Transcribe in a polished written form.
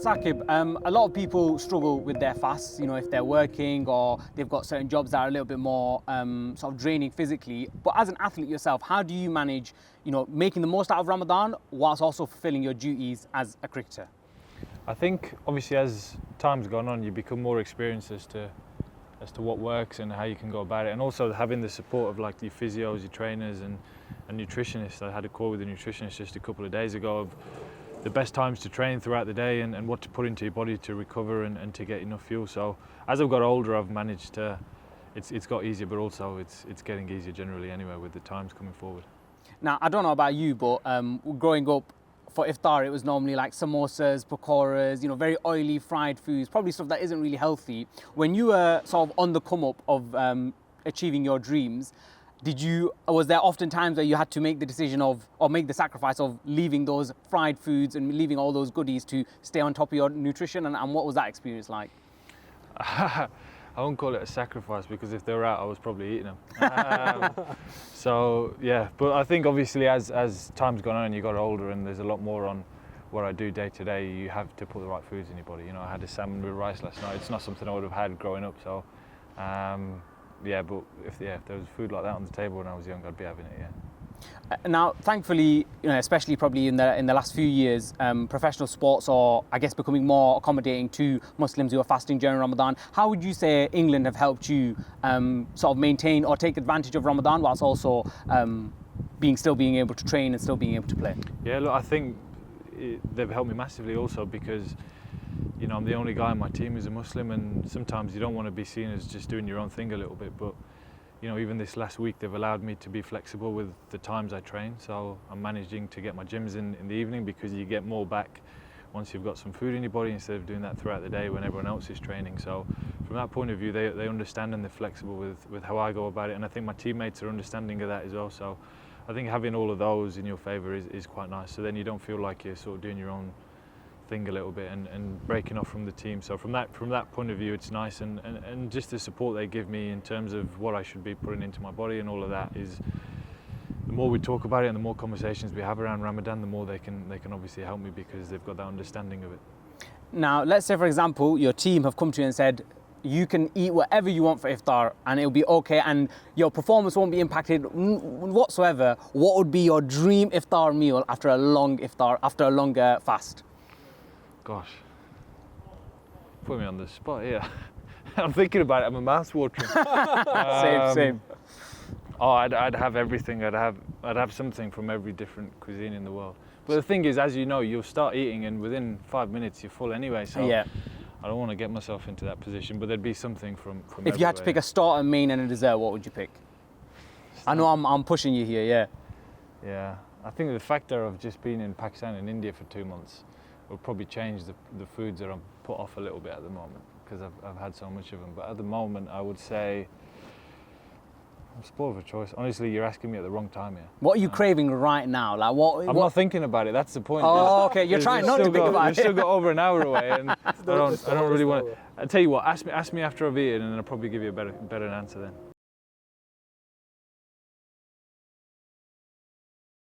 Saqib, a lot of people struggle with their fasts, if they're working or they've got certain jobs that are a little bit more sort of draining physically. But as an athlete yourself, how do you manage, making the most out of Ramadan whilst also fulfilling your duties as a cricketer? I think obviously as time's gone on, you become more experienced as to what works and how you can go about it, and also having the support of like your physios, your trainers and nutritionists. I had a call with a nutritionist just a couple of days ago of the best times to train throughout the day and what to put into your body to recover and to get enough fuel. So as I've got older, I've managed to, it's got easier, but also it's getting easier generally anyway with the times coming forward. Now, I don't know about you, but growing up for iftar, it was normally like samosas, pakoras, very oily fried foods, probably stuff that isn't really healthy. When you were sort of on the come up of achieving your dreams, was there often times where you had to make the decision of, or make the sacrifice of leaving those fried foods and leaving all those goodies to stay on top of your nutrition? And what was that experience like? I won't call it a sacrifice, because if they were out, I was probably eating them. So yeah, but I think obviously as time's gone on and you got older and there's a lot more on what I do day to day, you have to put the right foods in your body. I had a salmon with rice last night. It's not something I would have had growing up. So yeah, but if there was food like that on the table when I was young, I'd be having it, yeah. Now, thankfully, especially probably in the last few years, professional sports are, I guess, becoming more accommodating to Muslims who are fasting during Ramadan. How would you say England have helped you sort of maintain or take advantage of Ramadan whilst also still being able to train and still being able to play? Yeah, look, I think they've helped me massively also because I'm the only guy on my team who's a Muslim, and sometimes you don't want to be seen as just doing your own thing a little bit, but even this last week they've allowed me to be flexible with the times I train, so I'm managing to get my gyms in the evening, because you get more back once you've got some food in your body instead of doing that throughout the day when everyone else is training. So from that point of view, they understand and they're flexible with how I go about it, and I think my teammates are understanding of that as well. So I think having all of those in your favour is quite nice, so then you don't feel like you're sort of doing your own thing a little bit and breaking off from the team. So from that point of view, it's nice, and just the support they give me in terms of what I should be putting into my body and all of that is, the more we talk about it and the more conversations we have around Ramadan, the more they can obviously help me, because they've got that understanding of it. Now, let's say, for example, your team have come to you and said, you can eat whatever you want for iftar and it'll be okay and your performance won't be impacted whatsoever. What would be your dream iftar meal after a long fast? Gosh, put me on the spot here. I'm thinking about it, my mouth's watering. Same. Oh, I'd have everything. I'd have something from every different cuisine in the world. But the thing is, as you know, you'll start eating and within 5 minutes you're full anyway. So yeah. I don't want to get myself into that position, but there'd be something from If you had to pick a starter, main and a dessert, what would you pick? I know I'm pushing you here, yeah. Yeah, I think the factor of just being in Pakistan and India for 2 months will probably change the foods that I'm put off a little bit at the moment, because I've had so much of them. But at the moment, I would say I'm spoiled for choice. Honestly, you're asking me at the wrong time here. What are you craving right now? Like what? I'm not thinking about it. That's the point. Oh, okay. You're trying not to think about it. We've still got over an hour away, and I don't really want to. I tell you what. Ask me after I've eaten, and then I'll probably give you a better answer then.